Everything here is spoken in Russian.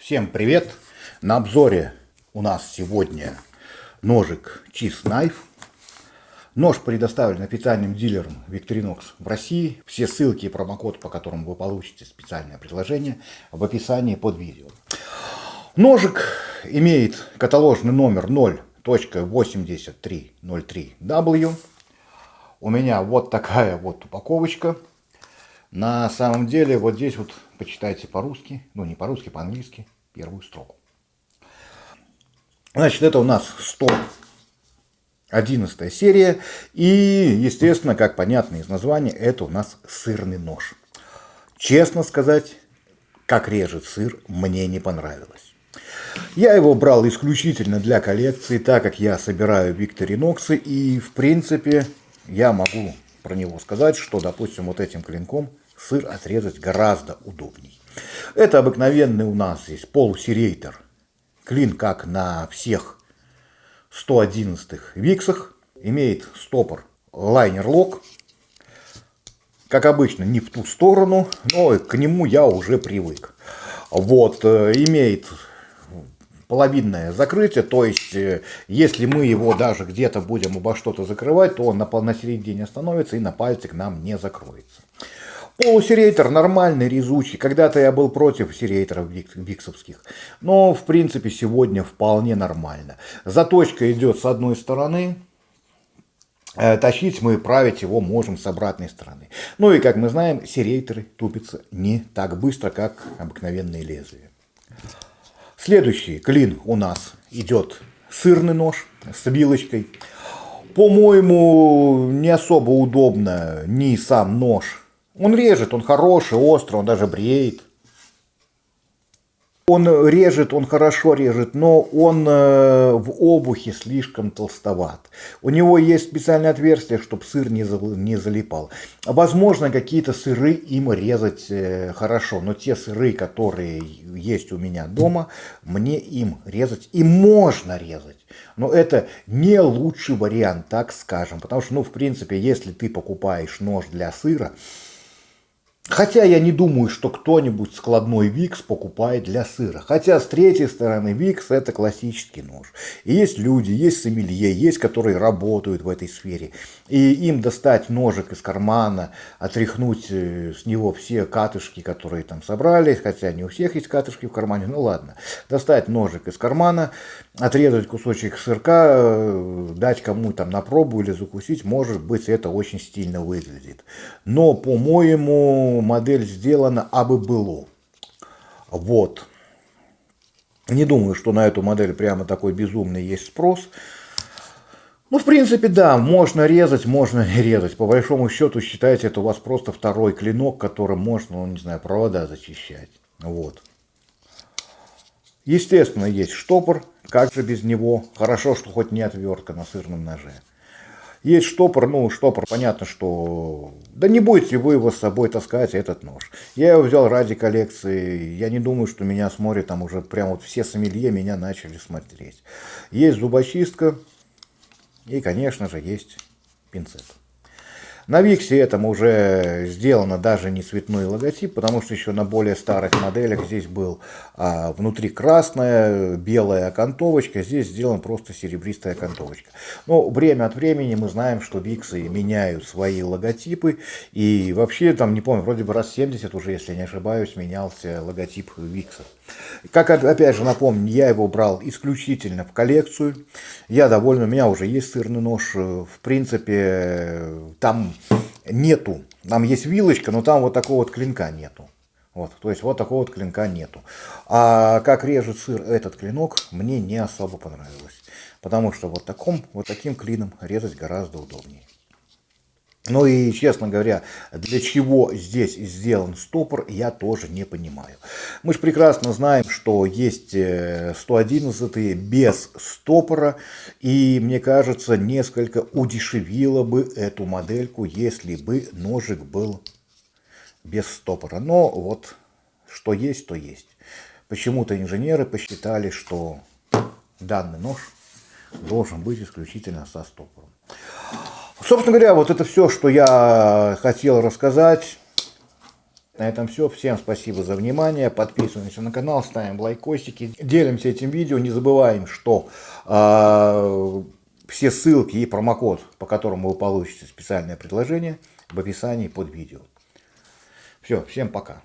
Всем привет! На обзоре у нас сегодня ножик Cheese Knife. Нож предоставлен официальным дилером Victorinox в России. Все ссылки и промокод, по которым вы получите специальное предложение, в описании под видео. Ножик имеет каталожный номер 0.8303W. У меня вот такая вот упаковочка. На самом деле вот здесь вот почитайте по-русски, ну не по-русски, по-английски, первую строку. Значит, это у нас 111 серия. И, естественно, как понятно из названия, это у нас сырный нож. Честно сказать, как режет сыр, мне не понравилось. Я его брал исключительно для коллекции, так как я собираю Victorinox. И, в принципе, я могу про него сказать, что, допустим, вот этим клинком сыр отрезать гораздо удобней. Это обыкновенный у нас здесь полусерейтер. Клин, как на всех 111-х виксах. Имеет стопор лайнер-лок. Как обычно, не в ту сторону, но к нему я уже привык. Вот, имеет половинное закрытие, то есть, если мы его даже где-то будем обо что-то закрывать, то он на середине остановится и на пальцик нам не закроется. Полусерейтер нормальный, резучий. Когда-то я был против серейтеров виксовских. Но, в принципе, сегодня вполне нормально. Заточка идет с одной стороны. Тащить мы, править его можем с обратной стороны. Ну и, как мы знаем, серейтеры тупятся не так быстро, как обыкновенные лезвия. Следующий клин у нас идет сырный нож с вилочкой. По-моему, не особо удобно ни сам нож. Он режет, он хороший, острый, он даже бреет. Он режет, он хорошо режет, но он в обухе слишком толстоват. У него есть специальное отверстие, чтобы сыр не залипал. Возможно, какие-то сыры им резать хорошо, но те сыры, которые есть у меня дома, мне им резать и можно резать. Но это не лучший вариант, так скажем. Потому что, ну, в принципе, если ты покупаешь нож для сыра, хотя я не думаю, что кто-нибудь складной викс покупает для сыра. Хотя с третьей стороны викс это классический нож. И есть люди, есть сомелье, есть которые работают в этой сфере. И им достать ножик из кармана, отряхнуть с него все катышки, которые там собрались. Хотя не у всех есть катышки в кармане, ну ладно. Достать ножик из кармана, отрезать кусочек сырка, дать кому там на пробу или закусить. Может быть, это очень стильно выглядит. Но, по-моему, модель сделана абы было. Вот. Не думаю, что на эту модель прямо такой безумный есть спрос. Ну, в принципе, да, можно резать, можно не резать. По большому счету, считайте, это у вас просто второй клинок, которым можно, ну, не знаю, провода зачищать. Вот. Естественно, есть штопор. Как же без него? Хорошо, что хоть не отвертка на сырном ноже. Есть штопор, ну, штопор, понятно, что... Да не будете вы его с собой таскать, этот нож. Я его взял ради коллекции, я не думаю, что меня смотрят, там уже прям вот все сомелье меня начали смотреть. Есть зубочистка и, конечно же, есть пинцет. На Виксе этом уже сделано даже не цветной логотип, потому что еще на более старых моделях здесь был внутри красная, белая окантовочка, здесь сделана просто серебристая окантовочка. Но время от времени мы знаем, что Виксы меняют свои логотипы, и вообще там, не помню, вроде бы раз 70 уже, если не ошибаюсь, менялся логотип Викса. Как, опять же, напомню, я его брал исключительно в коллекцию. Я доволен, у меня уже есть сырный нож. В принципе, там нету. Там есть вилочка, но там вот такого вот клинка нету. Вот, то есть вот такого вот клинка нету. А как режет сыр этот клинок, мне не особо понравилось. Потому что вот таким клином резать гораздо удобнее. Ну и, честно говоря, для чего здесь сделан стопор, я тоже не понимаю. Мы же прекрасно знаем, что есть 111 без стопора. И, мне кажется, несколько удешевило бы эту модельку, если бы ножик был без стопора. Но вот, что есть, то есть. Почему-то инженеры посчитали, что данный нож должен быть исключительно со стопором. Собственно говоря, вот это все, что я хотел рассказать. На этом все. Всем спасибо за внимание. Подписываемся на канал, ставим лайкосики, делимся этим видео. Не забываем, что все ссылки и промокод, по которому вы получите специальное предложение, в описании под видео. Все, всем пока.